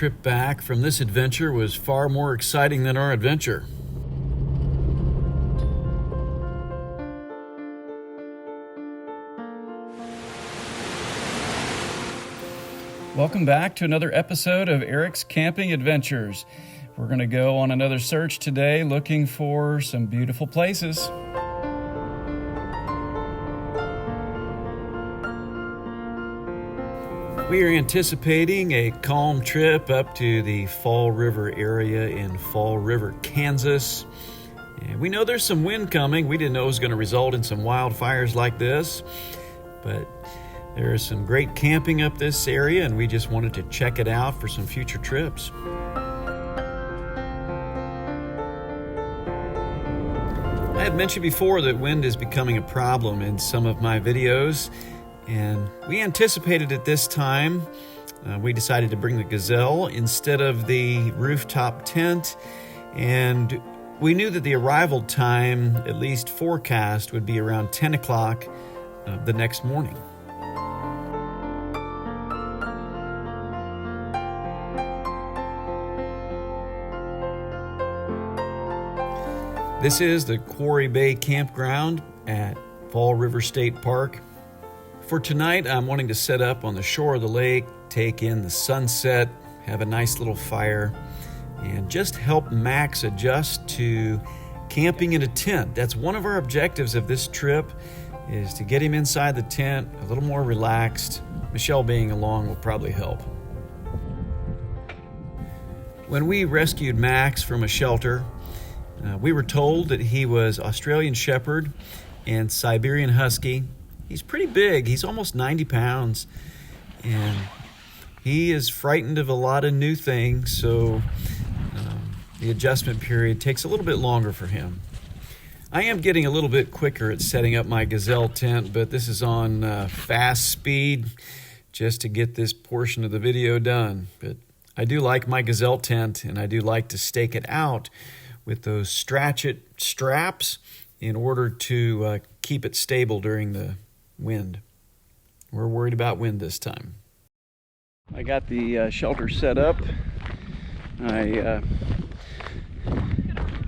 trip back from this adventure was far more exciting than our adventure. Welcome back to another episode of Eric's Camping Adventures. We're going to go on another search today looking for some beautiful places. We are anticipating a calm trip up to the Fall River area in Fall River, Kansas. And we know there's some wind coming. We didn't know it was going to result in some wildfires like this, but there is some great camping up this area, and we just wanted to check it out for some future trips. I have mentioned before that wind is becoming a problem in some of my videos, and we anticipated it this time. We decided to bring the Gazelle instead of the rooftop tent, and we knew that the arrival time, at least forecast, would be around 10 o'clock the next morning. This is the Quarry Bay Campground at Fall River State Park. For tonight, I'm wanting to set up on the shore of the lake, take in the sunset, have a nice little fire, and just help Max adjust to camping in a tent. That's one of our objectives of this trip, is to get him inside the tent, a little more relaxed. Michelle being along will probably help. When we rescued Max from a shelter, we were told that he was Australian Shepherd and Siberian Husky. He's pretty big. He's almost 90 pounds. And he is frightened of a lot of new things, so the adjustment period takes a little bit longer for him. I am getting a little bit quicker at setting up my Gazelle tent, but this is on fast speed just to get this portion of the video done. But I do like my Gazelle tent, and I do like to stake it out with those stratchet straps in order to keep it stable during the wind. We're worried about wind this time. I got the shelter set up. I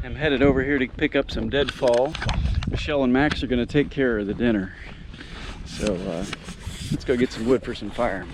am headed over here to pick up some deadfall. Michelle and Max are going to take care of the dinner. So let's go get some wood for some fire.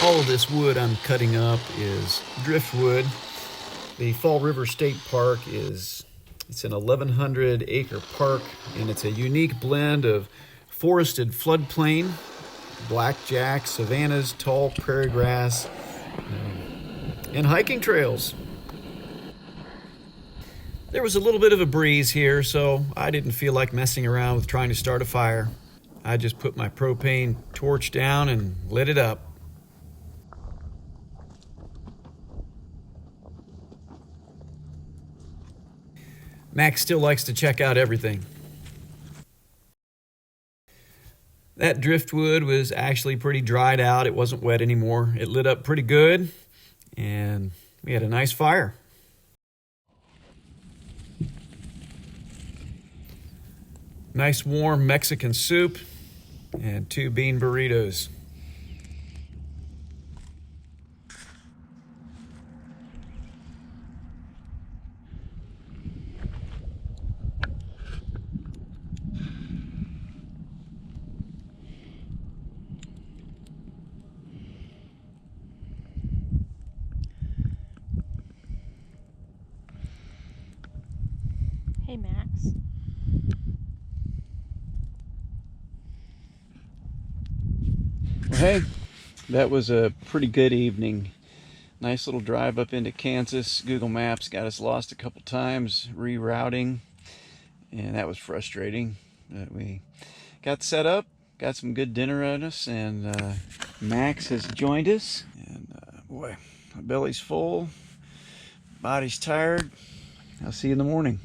All of this wood I'm cutting up is driftwood. The Fall River State Park it's an 1,100 acre park, and it's a unique blend of forested floodplain, blackjack, savannas, tall prairie grass, and hiking trails. There was a little bit of a breeze here, so I didn't feel like messing around with trying to start a fire. I just put my propane torch down and lit it up. Max still likes to check out everything. That driftwood was actually pretty dried out. It wasn't wet anymore. It lit up pretty good, and we had a nice fire. Nice warm Mexican soup and 2 bean burritos. Hey, Max. Well, hey, that was a pretty good evening. Nice little drive up into Kansas. Google Maps got us lost a couple times rerouting, and that was frustrating. We got set up, got some good dinner on us, and Max has joined us. And boy, my belly's full, body's tired. I'll see you in the morning.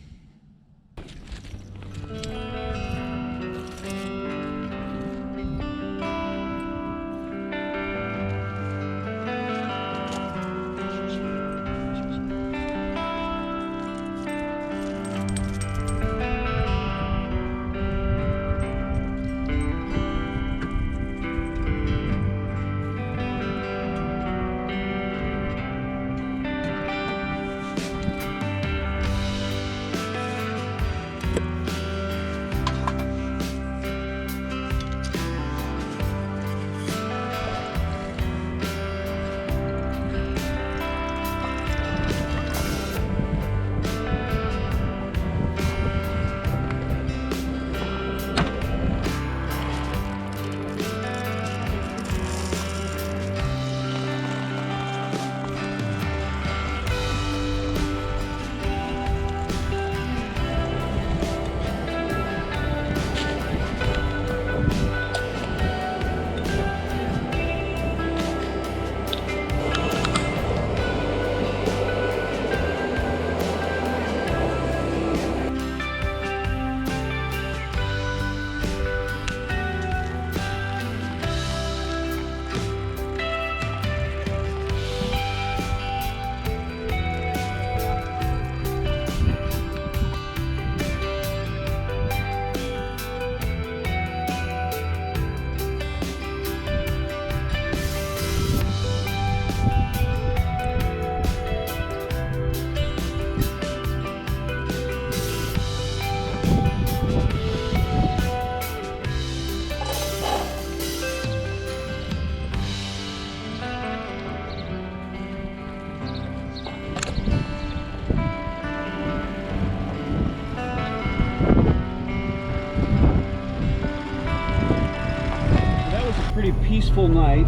Pretty peaceful night,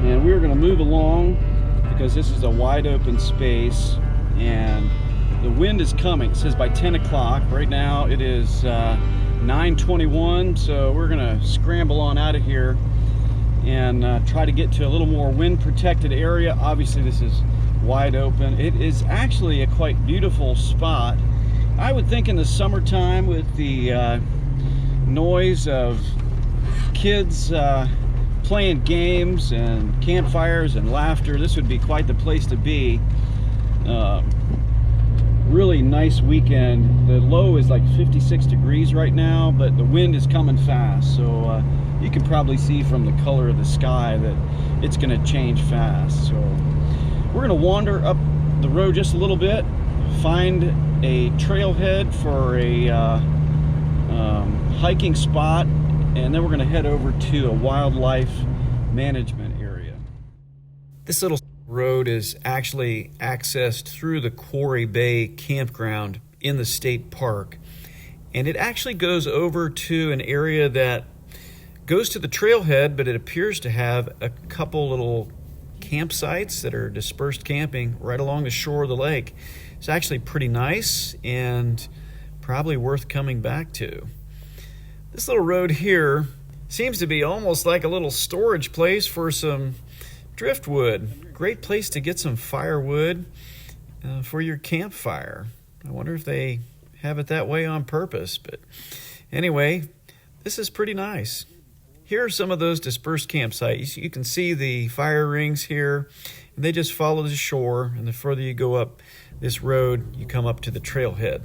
and we're going to move along because this is a wide open space and the wind is coming. It says by 10 o'clock. Right now it is 9:21, so we're going to scramble on out of here and try to get to a little more wind protected area. Obviously this is wide open. It is actually a quite beautiful spot. I would think in the summertime with the noise of kids playing games and campfires and laughter, this would be quite the place to be. Really nice weekend. The low is like 56 degrees right now, but the wind is coming fast, so you can probably see from the color of the sky that it's going to change fast. So we're going to wander up the road just a little bit, find a trailhead for a hiking spot, and then we're going to head over to a wildlife management area. This little road is actually accessed through the Quarry Bay campground in the state park, and it actually goes over to an area that goes to the trailhead, but it appears to have a couple little campsites that are dispersed camping right along the shore of the lake. It's actually pretty nice and probably worth coming back to. This little road here seems to be almost like a little storage place for some driftwood. Great place to get some firewood for your campfire. I wonder if they have it that way on purpose, but anyway, this is pretty nice. Here are some of those dispersed campsites. You can see the fire rings here, and they just follow the shore, and the further you go up this road, you come up to the trailhead.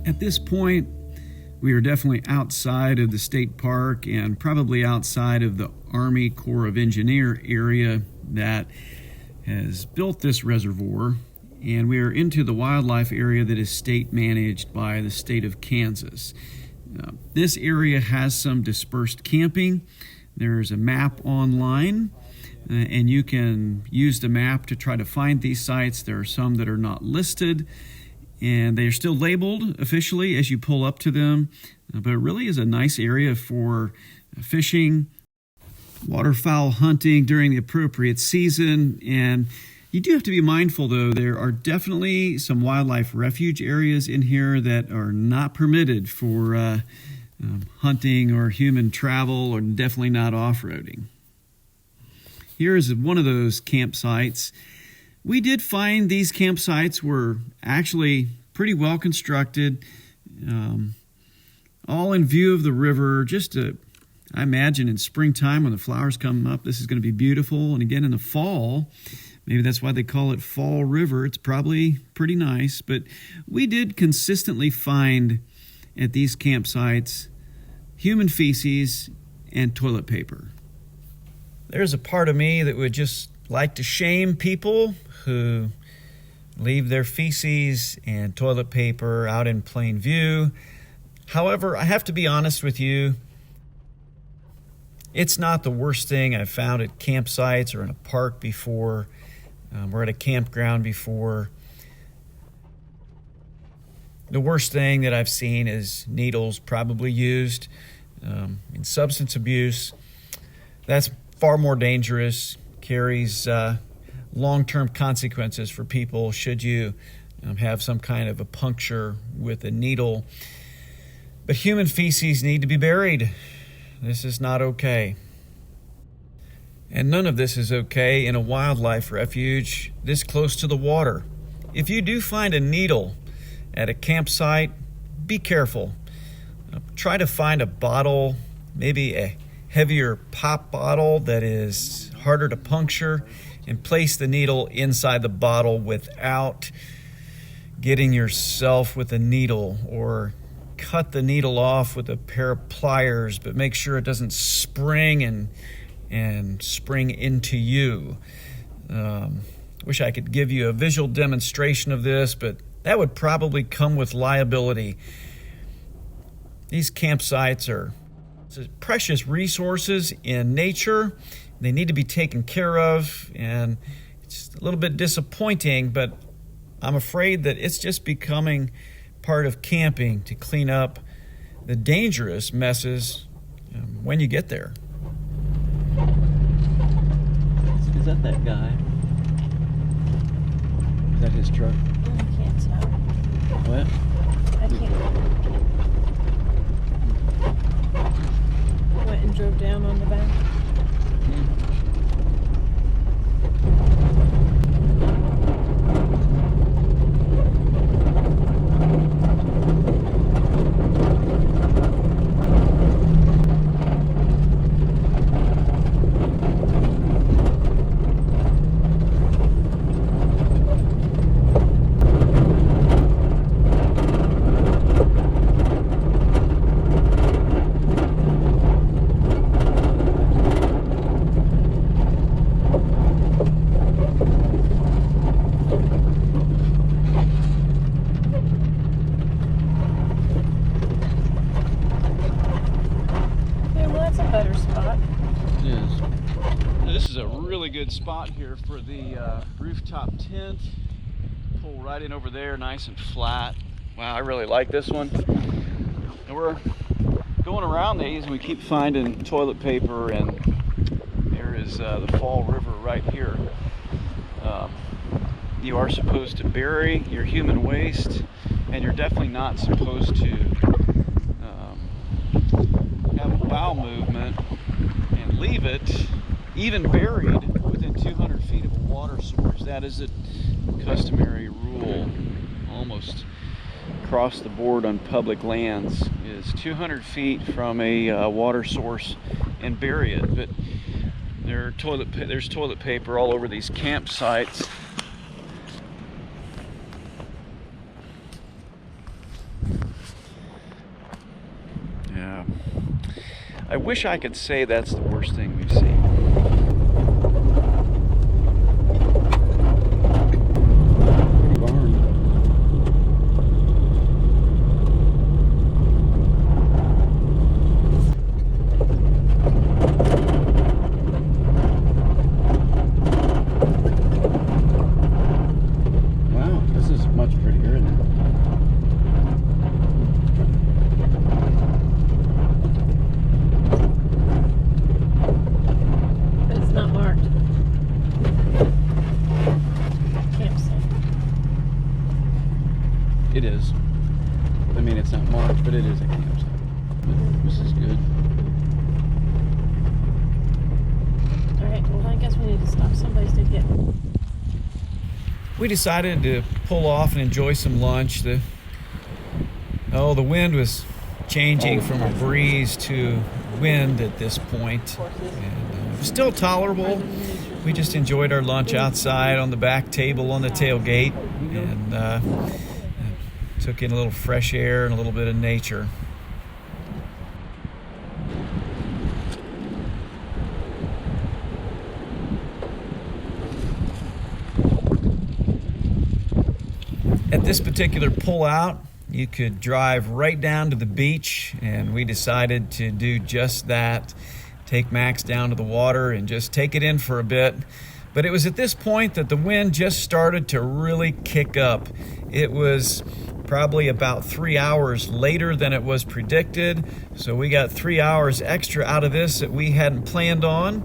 At this point, we are definitely outside of the state park and probably outside of the Army Corps of Engineer area that has built this reservoir, and we are into the wildlife area that is state managed by the state of Kansas. This area has some dispersed camping. There's a map online, and you can use the map to try to find these sites. There are some that are not listed, and they are still labeled officially as you pull up to them, but it really is a nice area for fishing, waterfowl hunting during the appropriate season. And you do have to be mindful, though, there are definitely some wildlife refuge areas in here that are not permitted for hunting or human travel, or definitely not off-roading. Here is one of those campsites. We did find these campsites were actually pretty well constructed, all in view of the river. I imagine in springtime when the flowers come up, this is going to be beautiful. And again, in the fall, maybe that's why they call it Fall River. It's probably pretty nice. But we did consistently find at these campsites human feces and toilet paper. There's a part of me that would just like to shame people who leave their feces and toilet paper out in plain view. However, I have to be honest with you, it's not the worst thing I've found at campsites or in a park before, or at a campground before. The worst thing that I've seen is needles probably used in substance abuse. That's far more dangerous, carries long-term consequences for people should you have some kind of a puncture with a needle. But human feces need to be buried. This is not okay. And none of this is okay in a wildlife refuge this close to the water. If you do find a needle at a campsite, be careful. Try to find a bottle, maybe a heavier pop bottle that is harder to puncture, and place the needle inside the bottle without getting yourself with a needle, or cut the needle off with a pair of pliers, but make sure it doesn't spring and spring into you. Wish I could give you a visual demonstration of this, but that would probably come with liability. These campsites are precious resources in nature. They need to be taken care of, and it's a little bit disappointing, but I'm afraid that it's just becoming part of camping to clean up the dangerous messes when you get there. Is that guy? Is that his truck? I can't tell. What? I can't. Went and drove down on the back. Better spot. It is. This is a really good spot here for the rooftop tent. Pull right in over there, nice and flat. Wow, I really like this one. And we're going around these, and we keep finding toilet paper, and there is the Fall River right here. You are supposed to bury your human waste, and you're definitely not supposed to have a bowel movement and leave it even buried within 200 feet of a water source. That is a customary rule almost across the board on public lands, is 200 feet from a water source and bury it. But there's toilet paper all over these campsites. I wish I could say that's the worst thing we've seen. Wow, this is much prettier than But it's not marked. Campsite. It is. I mean, it's not marked, but it is a campsite. But this is good. Alright, well I guess we need to stop someplace to get. We decided to pull off and enjoy some lunch. The wind was changing from a breeze to wind at this point. And, it was still tolerable. We just enjoyed our lunch outside on the back table on the tailgate and took in a little fresh air and a little bit of nature. At this particular pullout, you could drive right down to the beach, and we decided to do just that. Take Max down to the water and just take it in for a bit. But it was at this point that the wind just started to really kick up. It was probably about 3 hours later than it was predicted, so we got 3 hours extra out of this that we hadn't planned on.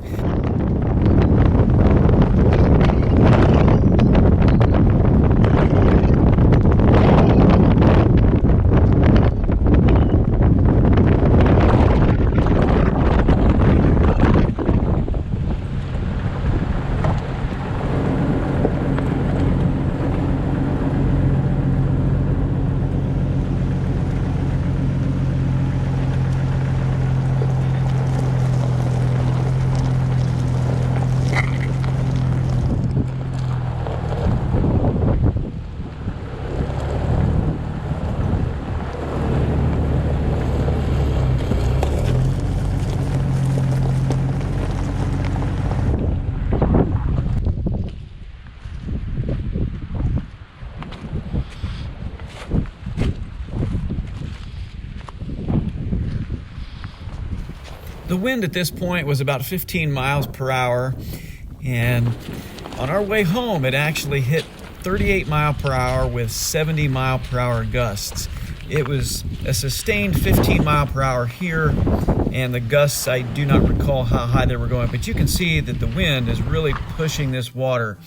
The wind at this point was about 15 miles per hour, and on our way home it actually hit 38 mile per hour with 70 mile per hour gusts. It was a sustained 15 mile per hour here, and the gusts, I do not recall how high they were going, but you can see that the wind is really pushing this water.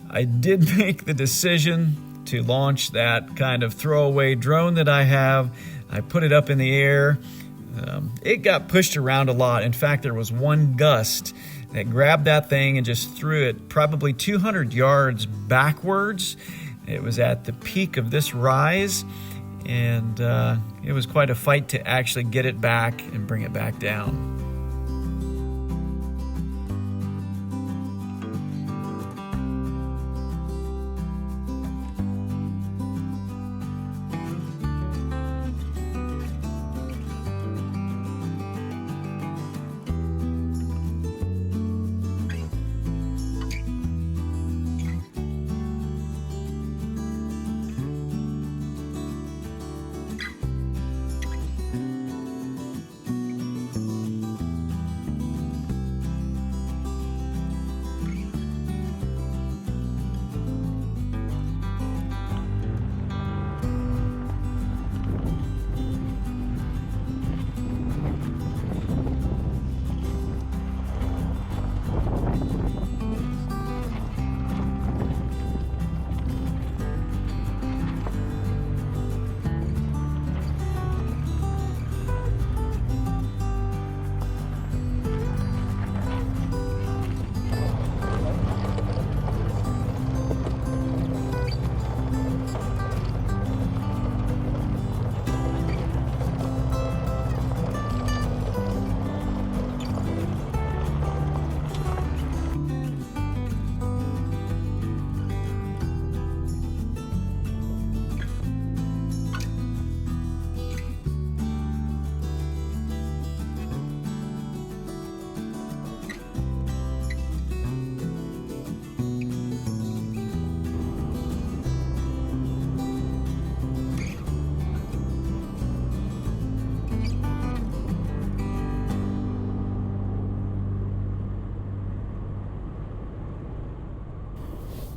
I did make the decision to launch that kind of throwaway drone that I have. I put it up in the air. It got pushed around a lot. In fact, there was one gust that grabbed that thing and just threw it probably 200 yards backwards. It was at the peak of this rise, and it was quite a fight to actually get it back and bring it back down.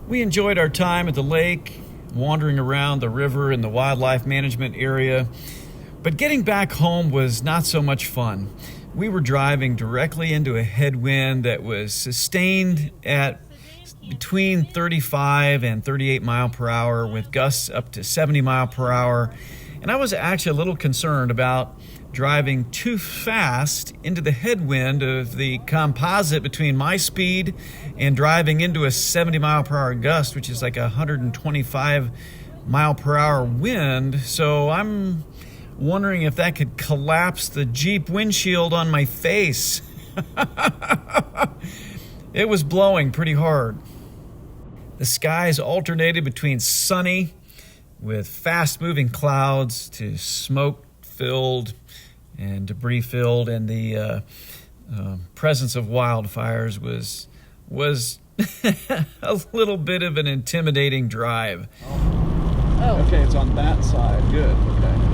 We enjoyed our time at the lake, wandering around the river and the wildlife management area. But getting back home was not so much fun. We were driving directly into a headwind that was sustained at between 35 and 38 mile per hour with gusts up to 70 mile per hour. And I was actually a little concerned about driving too fast into the headwind of the composite between my speed and driving into a 70 mile per hour gust, which is like a 125 mile per hour wind. So I'm wondering if that could collapse the Jeep windshield on my face. It was blowing pretty hard. The skies alternated between sunny with fast-moving clouds to smoke-filled and debris-filled, and the presence of wildfires was a little bit of an intimidating drive. Oh. Okay, it's on that side. Good. Okay.